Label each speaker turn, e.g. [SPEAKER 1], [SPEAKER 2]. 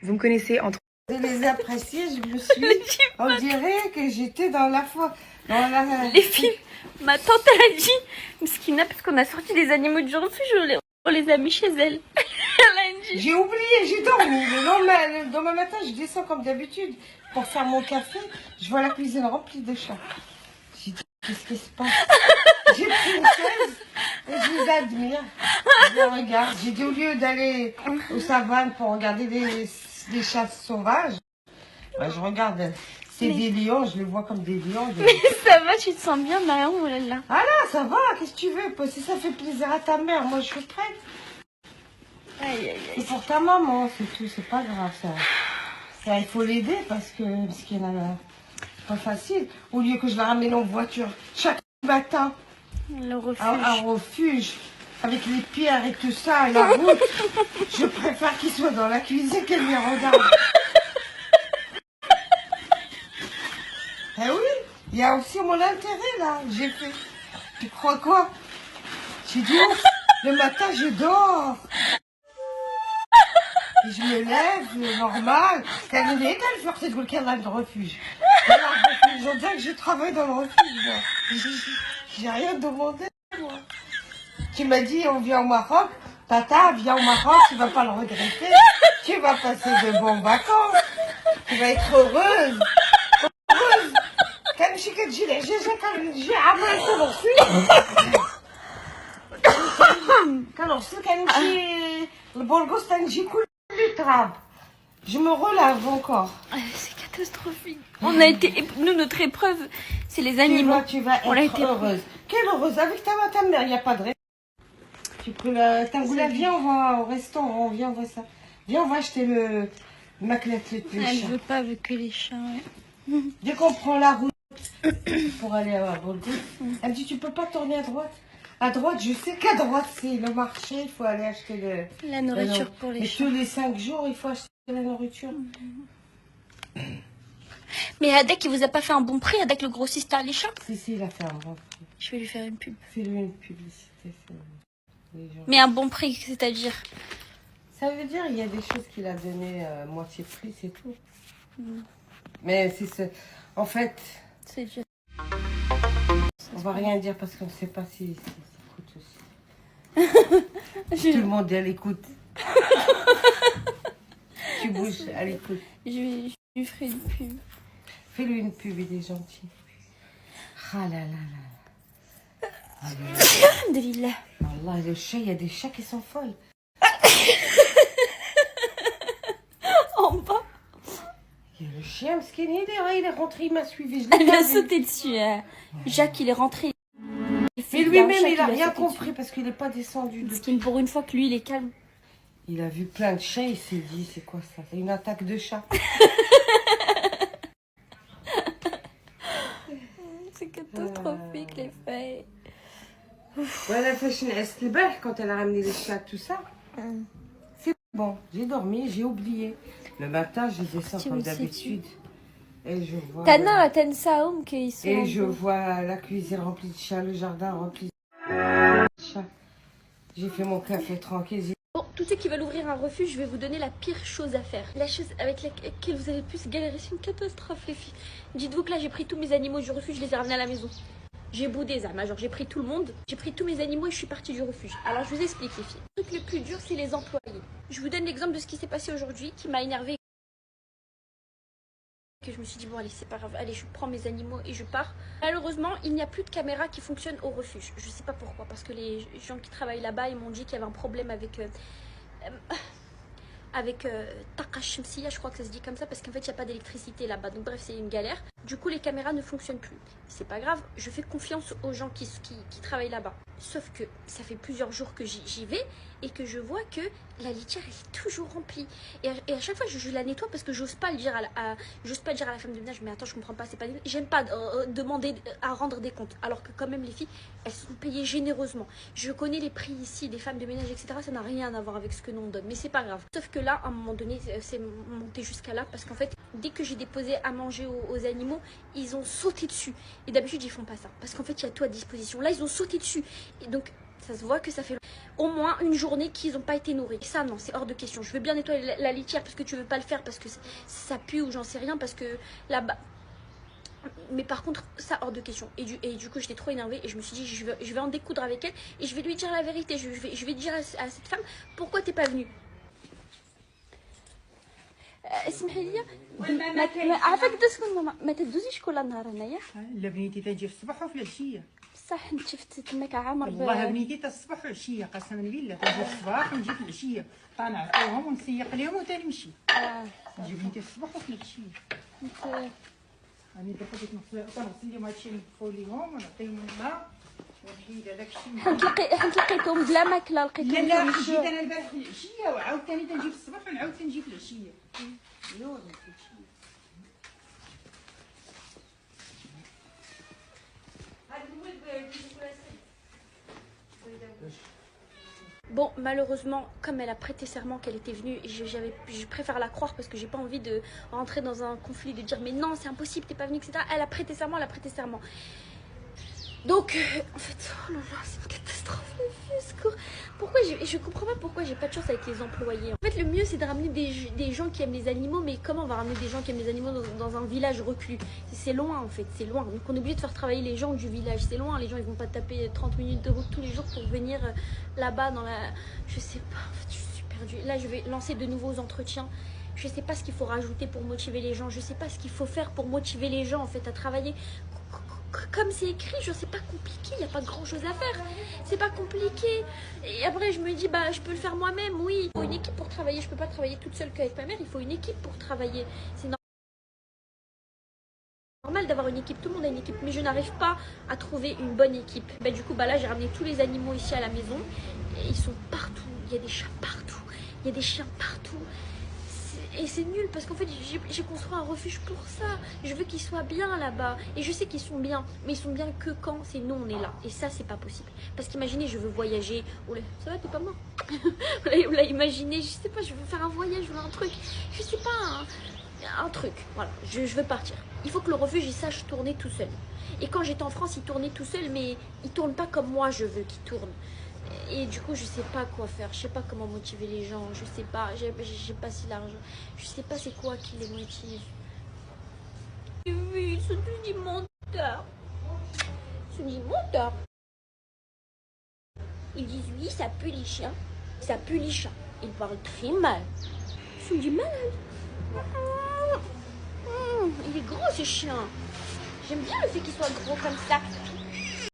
[SPEAKER 1] Vous me connaissez entre...
[SPEAKER 2] De les apprécier, je me suis... On dirait que j'étais dans la foi.
[SPEAKER 3] Les filles, ma tante elle a dit, Mskina, parce qu'on a sorti des animaux du refuge, on les a mis chez elle. Elle a dit.
[SPEAKER 2] J'ai oublié, j'ai dormi. Le lendemain matin, je descends comme d'habitude pour faire mon café. Je vois la cuisine remplie de chats. J'ai dit, qu'est-ce qui se passe? J'ai pris une chaise et je les admire. Je les regarde. J'ai dit, au lieu d'aller aux savanes pour regarder des chats sauvages, bah, je regarde... C'est des lions, je les vois comme des lions.
[SPEAKER 3] Mais ça va, tu te sens bien, Marion, oh là là.
[SPEAKER 2] Ah là, ça va, qu'est-ce que tu veux? Si ça fait plaisir à ta mère, moi je suis prête.
[SPEAKER 3] Aïe, aïe, aïe.
[SPEAKER 2] C'est pour ta maman, c'est tout, c'est pas grave ça. Il faut l'aider parce qu'il a pas facile. Au lieu que je la ramène en voiture chaque matin
[SPEAKER 3] Le refuge.
[SPEAKER 2] à un refuge, avec les pierres et tout ça, et la route, je préfère qu'il soit dans la cuisine qu'elle me regarde. Eh oui, il y a aussi mon intérêt là. J'ai fait. Tu crois quoi? J'ai dit, ouf, le matin je dors. Et je me lève, normal. Elle est le faire cette qu'elle a le refuge. Je dis que je travaille dans le refuge, moi. J'ai rien demandé, moi. Tu m'as dit, on vient au Maroc. Tata, viens au Maroc, tu vas pas le regretter. Tu vas passer de bonnes vacances. Tu vas être heureuse. كان مشي كتجي العجاجه كنجي عامله كنغسل كنغسل كنمشي البرغوث كنجي كل تراب. Je me relave encore.
[SPEAKER 3] C'est catastrophique. On a été, nous notre épreuve, c'est les animaux.
[SPEAKER 2] Tu vas être heureuse. Quelle heureuse avec ta mère, il n'y a pas de raison. Tu peux la Tangoula, viens, on va au restaurant, viens, on va ça. Viens, on va acheter le maclette les
[SPEAKER 3] Elle
[SPEAKER 2] chats.
[SPEAKER 3] veut pas avec que les chats. Ouais.
[SPEAKER 2] Dès qu'on prend la route pour aller à Bordeaux, elle me dit tu peux pas tourner à droite. À droite, je sais qu'à droite c'est le marché, il faut aller acheter
[SPEAKER 3] la nourriture pour les chats.
[SPEAKER 2] Tous les 5 jours, il faut acheter la nourriture.
[SPEAKER 3] Mais Adek, il vous a pas fait un bon prix, Adek le grossiste à les chats?
[SPEAKER 2] Si, il a fait un bon prix.
[SPEAKER 3] Je vais lui faire une pub.
[SPEAKER 2] Fais-lui une publicité.
[SPEAKER 3] Mais un bon prix, c'est-à-dire?
[SPEAKER 2] Ça veut dire il y a des choses qu'il a donné moitié prix, c'est tout. Mais c'est en fait,
[SPEAKER 3] c'est juste...
[SPEAKER 2] on va rien dire parce qu'on ne sait pas si ça coûte aussi. Tout le monde elle écoute. Tu bouges, elle écoute.
[SPEAKER 3] Je lui ferai une pub.
[SPEAKER 2] Fais-lui une pub, il est gentil. Ah là là là.
[SPEAKER 3] Alhamdulillah.
[SPEAKER 2] Wallah, le chat, il y a des chats qui sont folles.
[SPEAKER 3] En bas.
[SPEAKER 2] Il y a le chien, parce qu'il est rentré, il m'a suivi.
[SPEAKER 3] Elle a sauté dessus. Jacques, il est rentré.
[SPEAKER 2] Mais lui-même, il a rien compris parce qu'il n'est pas descendu.
[SPEAKER 3] Parce qu'il pour une fois que lui, il est calme.
[SPEAKER 2] Il a vu plein de chats, il s'est dit, c'est quoi ça? C'est une attaque de chat.
[SPEAKER 3] C'est catastrophique, les faits.
[SPEAKER 2] Ouais, la fashion Estelberg, quand elle a ramené les chats, tout ça. C'est bon, j'ai dormi, j'ai oublié. Le matin, je descends comme d'habitude. Et je vois.
[SPEAKER 3] Tana, Tensaoum, qu'ils sont.
[SPEAKER 2] Et je vois la cuisine remplie de chats, le jardin rempli de chats. J'ai fait mon café tranquille.
[SPEAKER 3] Bon, tous ceux qui veulent ouvrir un refuge, je vais vous donner la pire chose à faire. La chose avec laquelle vous allez le plus galérer, c'est une catastrophe, les filles. Dites-vous que là, j'ai pris tous mes animaux du refuge, je les ai ramenés à la maison. J'ai boudé ça, genre j'ai pris tout le monde, j'ai pris tous mes animaux et je suis partie du refuge. Alors je vous explique les filles. Le truc le plus dur, c'est les employés. Je vous donne l'exemple de ce qui s'est passé aujourd'hui, qui m'a énervée. Que je me suis dit, bon allez, c'est pas grave, allez, je prends mes animaux et je pars. Malheureusement, il n'y a plus de caméra qui fonctionne au refuge. Je sais pas pourquoi, parce que les gens qui travaillent là-bas, ils m'ont dit qu'il y avait un problème avec... Taqash Shamsiya, je crois que ça se dit comme ça, parce qu'en fait il n'y a pas d'électricité là-bas, donc bref c'est une galère. Du coup les caméras ne fonctionnent plus. C'est pas grave, je fais confiance aux gens qui travaillent là-bas. Sauf que ça fait plusieurs jours que j'y vais et que je vois que la litière est toujours remplie. Et à chaque fois je la nettoie parce que j'ose pas le dire j'ose pas dire à la femme de ménage, mais attends je comprends pas, c'est pas... J'aime pas demander à rendre des comptes, alors que quand même les filles elles sont payées généreusement. Je connais les prix ici des femmes de ménage etc, ça n'a rien à voir avec ce que nous on donne, mais c'est pas grave. Sauf que là à un moment donné c'est monté jusqu'à là parce qu'en fait dès que j'ai déposé à manger aux animaux, ils ont sauté dessus. Et d'habitude ils font pas ça parce qu'en fait il y a tout à disposition. Là ils ont sauté dessus et donc Ça se voit que ça fait au moins une journée qu'ils n'ont pas été nourris. Ça, non, c'est hors de question. Je veux bien nettoyer la litière parce que tu veux pas le faire, parce que ça pue ou j'en sais rien, parce que là-bas. Mais par contre, ça, hors de question. Et du coup, j'étais trop énervée et je me suis dit, je vais en découdre avec elle et je vais lui dire la vérité. Je vais dire à cette femme, pourquoi t'es pas venue. اسمحي لي عافاك تسكن ماما ما تدوزيش كل نهار هنايا
[SPEAKER 1] لا بنيتي تجي في الصباح وفي العشيه
[SPEAKER 3] بصح انت شفت تماك عامر
[SPEAKER 1] والله بنيتي تا الصباح والعشيه قسما بالله تجي في الصباح ونجي في العشيه طنعطيهم ونسيق لهم وتنمشي نجي بنيتي في الصباح وفي العشيه راني درت ديك نغسل لهم هادشي نطفو ليهم ونعطيهم الماء ونحيد هذاك الشيء
[SPEAKER 3] حيت لقيتهم بلا ماكله لقيتهم
[SPEAKER 1] لا جيت انا البارح في العشيه وعاود ثاني تنجي في الصباح ونعاود تنجي في العشيه ايوا
[SPEAKER 3] Bon, malheureusement, comme elle a prêté serment qu'elle était venue, je préfère la croire parce que j'ai pas envie de rentrer dans un conflit, de dire mais non, c'est impossible, t'es pas venue, etc. Elle a prêté serment, elle a prêté serment. Donc, en fait, oh là là, c'est une catastrophe, les vieux secours. Pourquoi je comprends pas pourquoi j'ai pas de chance avec les employés. En fait, le mieux, c'est de ramener des gens qui aiment les animaux, mais comment on va ramener des gens qui aiment les animaux dans un village reclus? C'est loin, en fait, c'est loin. Donc, on est obligé de faire travailler les gens du village. C'est loin, les gens, ils vont pas taper 30 minutes de route tous les jours pour venir là-bas dans la... Je sais pas, en fait, je suis perdue. Là, je vais lancer de nouveaux entretiens. Je sais pas ce qu'il faut rajouter pour motiver les gens. Je sais pas ce qu'il faut faire pour motiver les gens, en fait, à travailler. Comme c'est écrit, je sais pas compliqué, il n'y a pas grand chose à faire, c'est pas compliqué. Et après je me dis, bah je peux le faire moi-même, oui. Il faut une équipe pour travailler, je peux pas travailler toute seule qu'avec ma mère, il faut une équipe pour travailler. C'est normal d'avoir une équipe, tout le monde a une équipe, mais je n'arrive pas à trouver une bonne équipe. Bah, du coup, bah là j'ai ramené tous les animaux ici à la maison, et ils sont partout, il y a des chats partout, il y a des chiens partout. Et c'est nul parce qu'en fait j'ai construit un refuge pour ça. Je veux qu'ils soient bien là-bas. Et je sais qu'ils sont bien. Mais ils sont bien que quand c'est nous on est là. Et ça c'est pas possible. Parce qu'imaginez je veux voyager. Oula, ça va t'es pas mort. Oula, imaginez, je sais pas, je veux faire un voyage ou un truc. Je sais pas, un truc. Voilà, je veux partir. Il faut que le refuge il sache tourner tout seul. Et quand j'étais en France il tournait tout seul. Mais il tourne pas comme moi je veux qu'il tourne. Et du coup, je sais pas quoi faire, je sais pas comment motiver les gens, je sais pas, j'ai pas si l'argent, je sais pas c'est quoi qui les motive. Oui, ils sont tous des menteurs. Ils sont des menteurs. Ils disent oui, ça pue les chiens, ça pue les chats. Ils parlent très mal. Ils sont des malades. Il est gros ce chien. J'aime bien le fait qu'il soit gros comme ça.